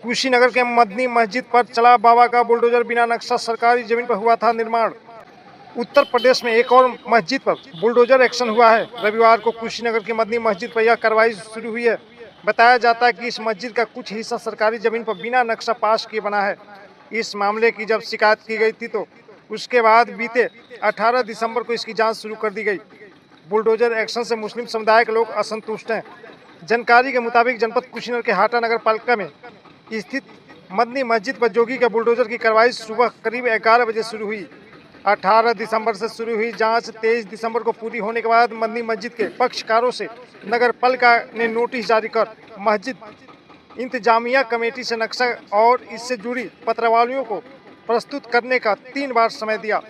कुशीनगर के मदनी मस्जिद पर चला बाबा का बुलडोजर, बिना नक्शा सरकारी जमीन पर हुआ था निर्माण। उत्तर प्रदेश में एक और मस्जिद पर बुलडोजर एक्शन हुआ है। रविवार को कुशीनगर की मदनी मस्जिद पर यह कार्रवाई शुरू हुई है। बताया जाता है कि इस मस्जिद का कुछ हिस्सा सरकारी जमीन पर बिना नक्शा पास किए बना है। इस मामले की जब शिकायत की गई थी तो उसके बाद बीते 18 दिसंबर को इसकी जांच शुरू कर दी गई। बुलडोजर एक्शन से मुस्लिम समुदाय के लोग असंतुष्ट हैं। जानकारी के मुताबिक जनपद कुशीनगर के हाटा नगर पालिका में स्थित मदनी मस्जिद पर जोगी के बुलडोजर की कार्रवाई सुबह करीब 11 बजे शुरू हुई। 18 दिसंबर से शुरू हुई जांच 23 दिसंबर को पूरी होने के बाद मदनी मस्जिद के पक्षकारों से नगर पालिका ने नोटिस जारी कर मस्जिद इंतजामिया कमेटी से नक्शा और इससे जुड़ी पत्रावलियों को प्रस्तुत करने का 3 बार समय दिया।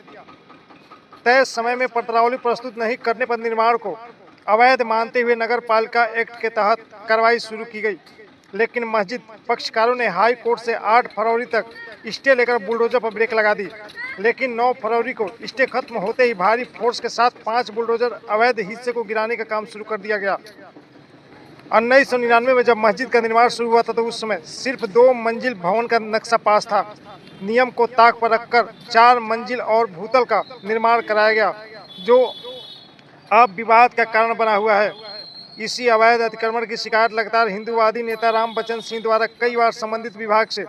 तय समय में पत्रावली प्रस्तुत नहीं करने पर निर्माण को अवैध मानते हुए नगर पालिका एक्ट के तहत कार्रवाई शुरू की गई। लेकिन मस्जिद पक्षकारों ने हाई कोर्ट से 8 फरवरी तक स्टे लेकर बुलडोजर पर ब्रेक लगा दी। लेकिन 9 फरवरी को स्टे खत्म होते ही भारी फोर्स के साथ 5 बुलडोजर अवैध हिस्से को गिराने का काम शुरू कर दिया गया। 1999 में जब मस्जिद का निर्माण शुरू हुआ था तो उस समय सिर्फ 2 मंजिल भवन का नक्शा पास था। नियम को ताक पर रखकर 4 मंजिल और भूतल का निर्माण कराया गया, जो अब विवाद का कारण बना हुआ है। इसी अवैध अतिक्रमण की शिकायत लगातार हिंदूवादी नेता राम बच्चन सिंह द्वारा कई बार संबंधित विभाग से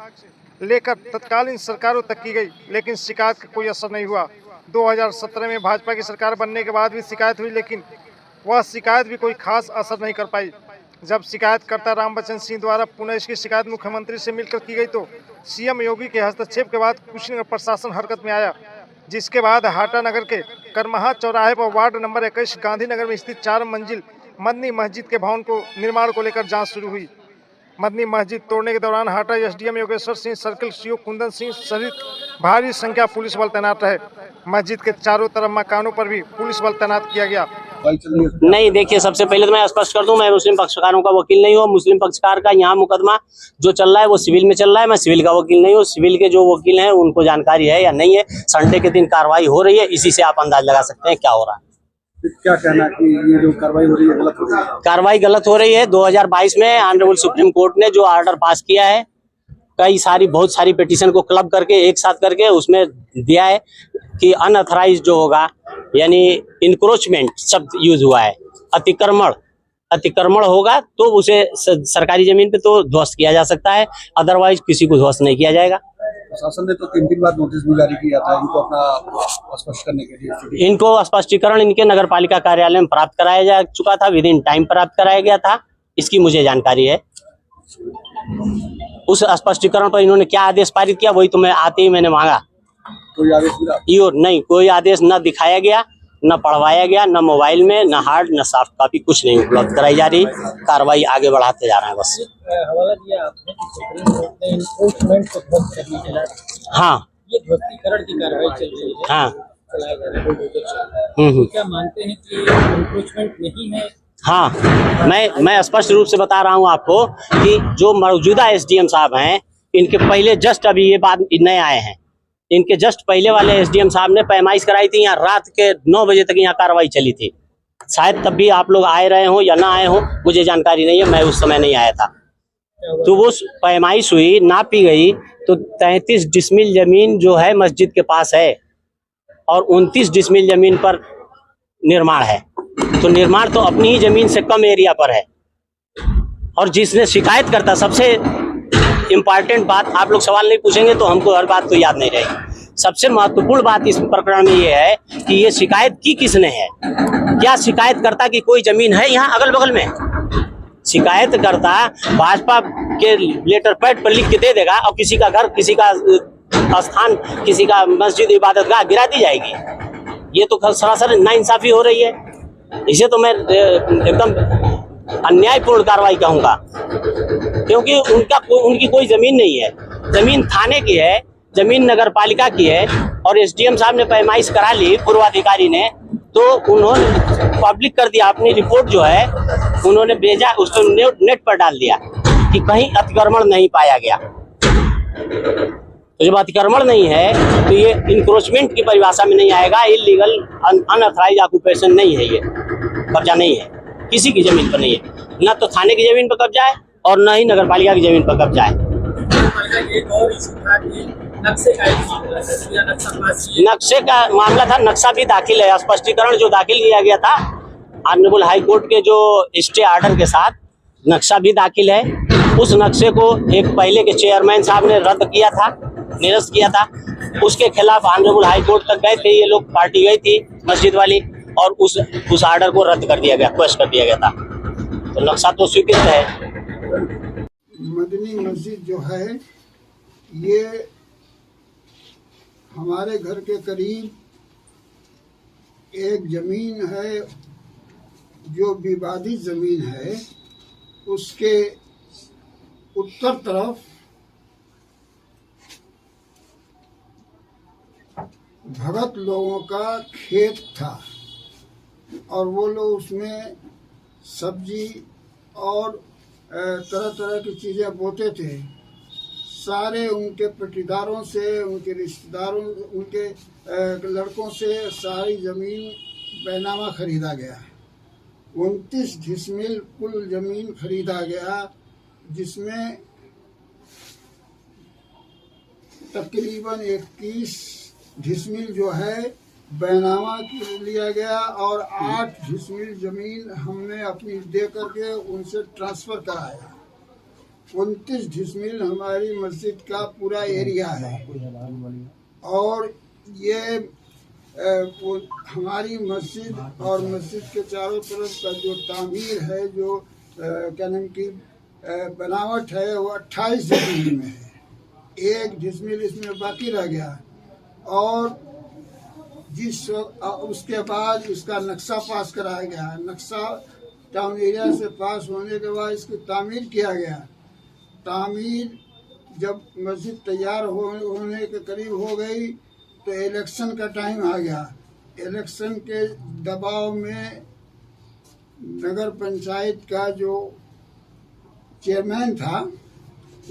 लेकर तत्कालीन सरकारों तक की गई, लेकिन शिकायत का कोई असर नहीं हुआ। 2017 में भाजपा की सरकार बनने के बाद भी शिकायत हुई, लेकिन वह शिकायत भी कोई खास असर नहीं कर पाई। जब शिकायतकर्ता राम बच्चन सिंह द्वारा पुनः इसकी शिकायत मुख्यमंत्री से मिलकर की गई तो सीएम योगी के हस्तक्षेप के बाद कुशीनगर प्रशासन हरकत में आया, जिसके बाद हाटा नगर के करमहा चौराहे पर वार्ड नंबर 21 गांधीनगर में स्थित 4 मंजिल मदनी मस्जिद के भवन को निर्माण को लेकर जांच शुरू हुई। मदनी मस्जिद तोड़ने के दौरान Hata SDM Yogeshwar Singh, circle CO Kundan Singh सहित भारी संख्या पुलिस बल तैनात रहे। मस्जिद के चारों तरफ मकानों पर भी पुलिस बल तैनात किया गया। नहीं, देखिए, सबसे पहले तो मैं स्पष्ट कर दूं, मैं मुस्लिम पक्षकारों का वकील नहीं हूं। मुस्लिम पक्षकार का यहाँ मुकदमा जो चल रहा है वो सिविल में चल रहा है। मैं सिविल का वकील नहीं हूं। सिविल के जो वकील हैं उनको जानकारी है या नहीं है। संडे के दिन कार्रवाई हो रही है, इसी से आप अंदाज लगा सकते हैं क्या हो रहा है। क्या कहना कि ये जो कार्रवाई हो रही है गलत हो रही है? कार्रवाई गलत हो रही है। 2022 में ऑनरेबल सुप्रीम कोर्ट ने जो ऑर्डर पास किया है, बहुत सारी पिटीशन को क्लब करके एक साथ करके उसमें दिया है कि अनऑथराइज्ड जो होगा, यानी इंक्रोचमेंट शब्द यूज हुआ है, अतिक्रमण होगा तो उसे सरकारी जमीन पे तो ध्वस्त किया जा सकता है, अदरवाइज किसी को ध्वस्त नहीं किया जाएगा। प्रशासन ने तो 3 दिन बाद नोटिस भी जारी किया था इनको अपना स्पष्ट करने के लिए। इनको स्पष्टीकरण इनके नगर पालिका कार्यालय में प्राप्त कराया जा चुका था, विद इन टाइम प्राप्त कराया गया था, इसकी मुझे जानकारी है। उस स्पष्टीकरण पर इन्होंने क्या आदेश पारित किया वही तो मैं आते ही मैंने मांगा। कोई आदेश मिला? नहीं, कोई आदेश न दिखाया गया, न पढ़वाया गया, न मोबाइल में, न हार्ड न सॉफ्ट कॉपी, कुछ नहीं उपलब्ध कराई जा रही। कार्रवाई आगे बढ़ाते जा रहे हैं बस। हवाला दिया आपने कि सुप्रीम कोर्ट ने एनफोर्समेंट को ध्वस्त करने के लिए, हाँ, ये ध्वस्तीकरण की कार्रवाई चल रही है, हाँ, चलाया जा रहा है, क्या मानते हैं कि एनफोर्समेंट नहीं है? हाँ, मैं स्पष्ट रूप से बता रहा हूँ आपको कि जो मौजूदा एसडीएम साहब हैं, इनके पहले जस्ट अभी ये बात नए आए हैं, इनके जस्ट पहले वाले एसडीएम साहब ने पैमाइश कराई थी। यहाँ रात के 9 बजे तक यहाँ कार्रवाई चली थी। शायद तब भी आप लोग आए रहे हो या ना आए हो, मुझे जानकारी नहीं है, मैं उस समय नहीं आया था। तो वो पैमाइश हुई, नापी गई तो 33 डिसमिल जमीन जो है मस्जिद के पास है और 29 डिसमिल जमीन पर निर्माण है। तो निर्माण तो अपनी ही जमीन से कम एरिया पर है। और जिसने शिकायत करता, सबसे इम्पॉर्टेंट बात, आप लोग सवाल नहीं पूछेंगे तो हमको हर बात तो याद नहीं रहेगी। सबसे महत्वपूर्ण बात इस प्रकरण में ये है कि ये शिकायत की किसने है। क्या शिकायत करता कि कोई जमीन है यहाँ अगल बगल में? शिकायत करता भाजपा के लेटर पैड पर लिख के दे देगा और किसी का घर, किसी का स्थान, किसी का मस्जिद इबादतगाह गिरा दी जाएगी। ये तो सरासर नाइंसाफी हो रही है। इसे तो मैं एकदम अन्यायपूर्ण कार्रवाई कहूंगा, क्योंकि उनकी कोई जमीन नहीं है। जमीन थाने की है, जमीन नगर पालिका की है और एसडीएम साहब ने पैमाइश करा ली पूर्वाधिकारी ने, तो उन्होंने पब्लिक कर दिया। अपनी रिपोर्ट जो है उन्होंने भेजा, उसको नेट पर डाल दिया कि कहीं अतिक्रमण नहीं पाया गया। तो जब अतिक्रमण नहीं है तो ये इंक्रोचमेंट की परिभाषा में नहीं आएगा। इलीगल अनऑथराइज्ड ऑक्यूपेशन नहीं है, ये कब्जा नहीं है, किसी की जमीन पर नहीं है। न तो थाने की जमीन पर कब्जा है और न ही नगर पालिका की जमीन पर कब्जा है। का एक और इशू था कि नक्शे का एक मामला है या नक्शा पास किए। नक्शे का मामला था, नक्शा भी दाखिल है। स्पष्टीकरण जो दाखिल किया गया था ऑनरेबल हाई कोर्ट के जो स्टे ऑर्डर के साथ, नक्शा भी दाखिल है। उस नक्शे को एक पहले के चेयरमैन साहब ने रद्द किया था, निरस्त किया था। उसके खिलाफ ऑनरेबल हाई कोर्ट तक गए थे ये लोग, पार्टी गई थी मस्जिद वाली, और उस ऑर्डर को रद्द कर दिया गया, क्वेश्चन कर दिया गया था। तो नक्शा तो स्वीकृत है। मदनी मस्जिद जो है ये हमारे घर के करीब एक जमीन है जो विवादित जमीन है, उसके उत्तर तरफ भगत लोगों का खेत था और वो लोग उसमें सब्जी और तरह तरह की चीज़ें बोते थे। सारे उनके पट्टीदारों से, उनके रिश्तेदारों, उनके लड़कों से सारी ज़मीन बैनामा खरीदा गया। 29 डिसमिल कुल ज़मीन खरीदा गया, जिसमें तकरीबन 21 डिसमिल जो है बैनामा लिया गया और 8 डिसमिल ज़मीन हमने अपनी दे करके उनसे ट्रांसफ़र कराया। 29 डिसमिल हमारी मस्जिद का पूरा एरिया है और ये हमारी मस्जिद और मस्जिद के चारों तरफ का जो तामीर है, जो क्या नाम की बनावट है, वो 28 डिसमिल में है। 1 डिसमिल इसमें बाकी रह गया और उसके बाद इसका नक्शा पास कराया गया। नक्शा टाउन एरिया से पास होने के बाद इसकी तामीर किया गया। तामीर जब मस्जिद तैयार होने के करीब हो गई तो इलेक्शन का टाइम आ गया। इलेक्शन के दबाव में नगर पंचायत का जो चेयरमैन था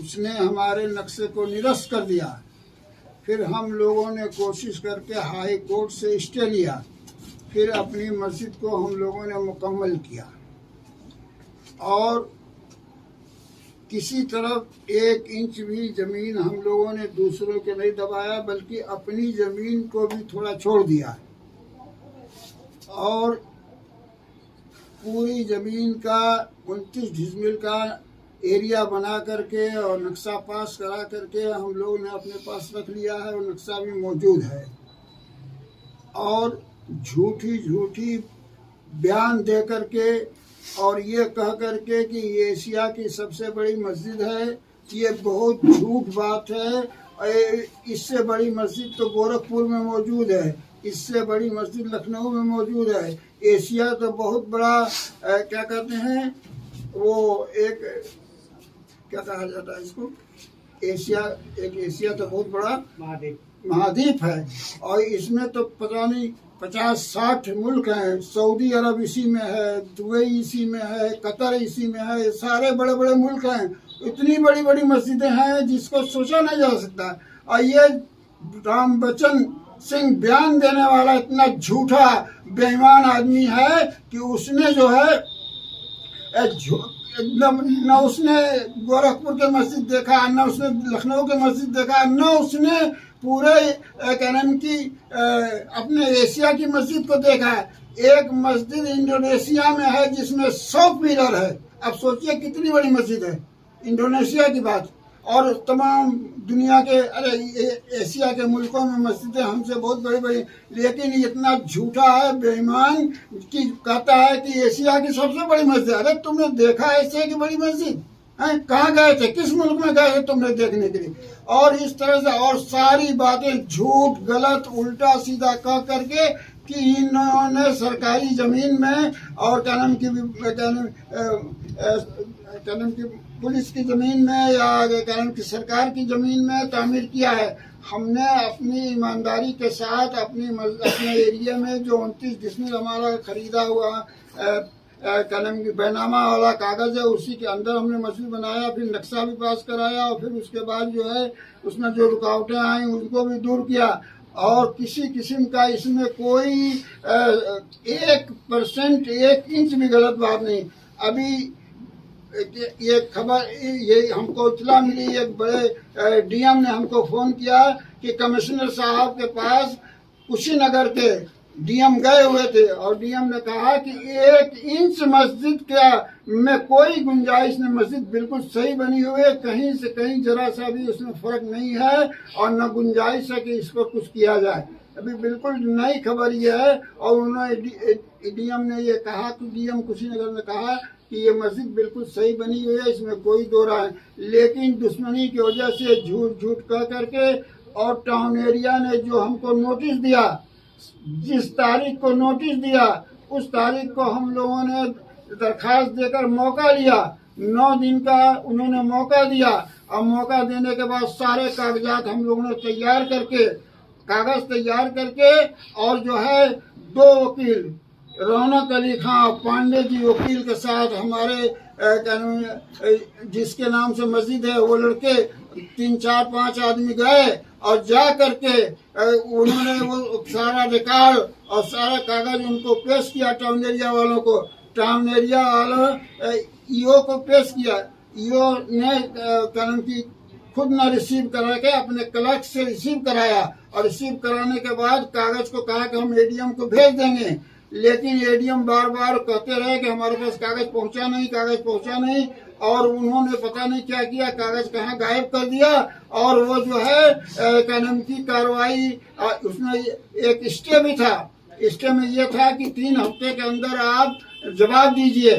उसने हमारे नक्शे को निरस्त कर दिया। फिर हम लोगों ने कोशिश करके हाई कोर्ट से स्टे लिया, फिर अपनी मस्जिद को हम लोगों ने मुकम्मल किया और किसी तरफ 1 इंच भी ज़मीन हम लोगों ने दूसरों के नहीं दबाया, बल्कि अपनी ज़मीन को भी थोड़ा छोड़ दिया और पूरी ज़मीन का 29 डिसमिल का एरिया बना करके और नक्शा पास करा करके हम लोगों ने अपने पास रख लिया है और नक्शा भी मौजूद है। और झूठी बयान दे करके और ये कह करके कि ये एशिया की सबसे बड़ी मस्जिद है, ये बहुत झूठ बात है। इससे बड़ी मस्जिद तो गोरखपुर में मौजूद है, इससे बड़ी मस्जिद लखनऊ में मौजूद है। एशिया तो बहुत बड़ा क्या कहते हैं, वो एक क्या कहा जाता है इसको, एशिया तो बहुत बड़ा महाद्वीप है और इसमें तो पता नहीं 50-60 मुल्क हैं। सऊदी अरब इसी में है, दुबई इसी में है, कतर इसी में है, सारे बड़े बड़े मुल्क हैं। इतनी बड़ी बड़ी मस्जिदें हैं जिसको सोचा नहीं जा सकता। और ये राम बच्चन सिंह बयान देने वाला इतना झूठा बेईमान आदमी है कि उसने जो है एकदम न उसने गोरखपुर के मस्जिद देखा, न उसने लखनऊ के मस्जिद देखा, न उसने पूरे क्या नाम की अपने एशिया की मस्जिद को देखा। एक मस्जिद इंडोनेशिया में है जिसमें 100 पिलर है। अब सोचिए कितनी बड़ी मस्जिद है, इंडोनेशिया की बात। और तमाम दुनिया के एशिया के मुल्कों में मस्जिदें हमसे बहुत बड़ी बड़ी, लेकिन इतना झूठा है, बेईमान कि कहता है कि एशिया की सबसे बड़ी मस्जिद। अरे तुमने देखा एशिया की बड़ी मस्जिद है? कहाँ गए थे, किस मुल्क में गए थे तुमने देखने के लिए? और इस तरह से और सारी बातें झूठ, गलत, उल्टा सीधा कह करके कि इन्होंने सरकारी जमीन में और क्या नाम की पुलिस की ज़मीन में या क्या नाम की सरकार की ज़मीन में तामीर किया है। हमने अपनी ईमानदारी के साथ अपने एरिया में जो 29 डिसमिल हमारा खरीदा हुआ क्या नाम की बैनामा वाला कागज़ है, उसी के अंदर हमने मस्जिद बनाया, फिर नक्शा भी पास कराया और फिर उसके बाद जो है उसमें जो रुकावटें आई उनको भी दूर किया। और किसी किस्म का इसमें कोई 1% 1 इंच भी गलत बात नहीं। अभी ये खबर ये हमको इतला मिली, एक बड़े डीएम ने हमको फोन किया कि कमिश्नर साहब के पास कुशीनगर के डीएम गए हुए थे और डीएम ने कहा कि 1 इंच मस्जिद का में कोई गुंजाइश नहीं, मस्जिद बिल्कुल सही बनी हुई है, कहीं से कहीं जरा सा भी उसमें फर्क नहीं है और न गुंजाइश है कि इसको कुछ किया जाए। अभी बिल्कुल नई खबर ये है और उन्होंने डीएम ने ये कहा कि डीएम कुशीनगर ने कहा कि ये मस्जिद बिल्कुल सही बनी हुई है, इसमें कोई दो राय, लेकिन दुश्मनी की वजह से झूठ कह करके और टाउन एरिया ने जो हमको नोटिस दिया, जिस तारीख को नोटिस दिया उस तारीख को हम लोगों ने दरखास्त देकर मौका लिया। 9 दिन का उन्होंने मौका दिया और मौका देने के बाद सारे कागजात हम लोगों ने कागज तैयार करके और जो है 2 वकील रौनक अली खां पांडे जी वकील के साथ हमारे जिसके नाम से मस्जिद है वो लड़के 3, 4, 5 आदमी गए और जा करके उन्होंने वो सारा रिकॉर्ड और सारा कागज उनको पेश किया टाउन एरिया वालों को। टाउन एरिया वालों ईओ को पेश किया। ईओ ने कानून की खुद न रिसीव करा के अपने क्लर्क से रिसीव कराया और रिसीव कराने के बाद कागज को कहा कि हम एडीएम को भेज देंगे, लेकिन एडीएम बार बार कहते रहे कि हमारे पास कागज पहुंचा नहीं और उन्होंने पता नहीं क्या किया, कागज कहाँ गायब कर दिया और वो जो है कानून की कार्रवाई उसमें एक स्टे भी था। स्टे में ये था कि 3 हफ्ते के अंदर आप जवाब दीजिए।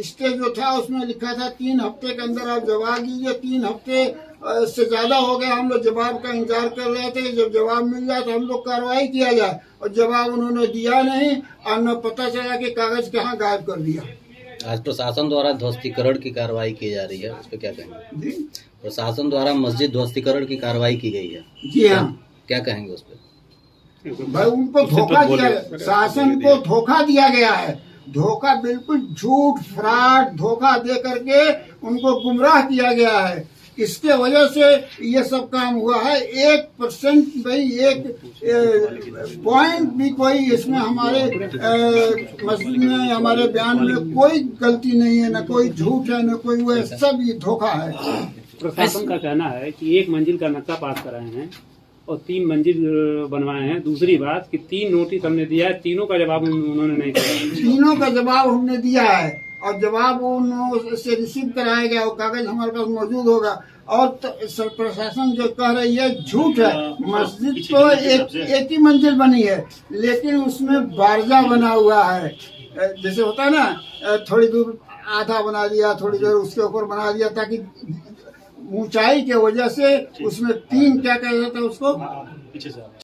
स्टे जो था उसमें लिखा था 3 हफ्ते के अंदर आप जवाब दीजिए। 3 हफ्ते से ज्यादा हो गया, हम लोग जवाब का इंतजार कर रहे थे। जब जवाब मिल जाए तो हम लोग कार्रवाई किया जाए और जवाब उन्होंने दिया नहीं और न पता चला कि कागज कहाँ गायब कर दिया। आज प्रशासन द्वारा ध्वस्तीकरण की कार्रवाई की जा रही है, उस पर क्या कहेंगे? जी प्रशासन द्वारा मस्जिद ध्वस्तीकरण की कार्रवाई की गई है। जी हाँ, क्या कहेंगे उस पर? भाई उनको धोखा दिया, शासन को धोखा दिया गया है। धोखा बिल्कुल झूठ फ्रॉड धोखा दे करके उनको गुमराह किया गया है। इसके वजह से ये सब काम हुआ है। 1% भाई 1 पॉइंट भी कोई इसमें हमारे मस्जिद में हमारे बयान में कोई गलती नहीं है, न कोई झूठ है, न कोई वो, सब ये धोखा है। प्रशासन का कहना है कि 1 मंजिल का नक्शा पास कराए हैं और 3 मंजिल बनवाए हैं। दूसरी बात कि 3 नोटिस हमने दिया है, तीनों का जवाब उन्होंने नहीं दिया। तीनों का जवाब हमने दिया है और जवाब उनसे रिसीव कराया गया, वो कागज हमारे पास मौजूद होगा। और प्रशासन जो कह रही है झूठ है। मस्जिद तो एक ही मंजिल बनी है, लेकिन उसमें बारजा बना हुआ है। जैसे होता है ना, थोड़ी दूर आधा बना दिया, थोड़ी देर उसके ऊपर बना दिया, ताकि ऊंचाई के वजह से उसमें 3 क्या कहते हैं उसको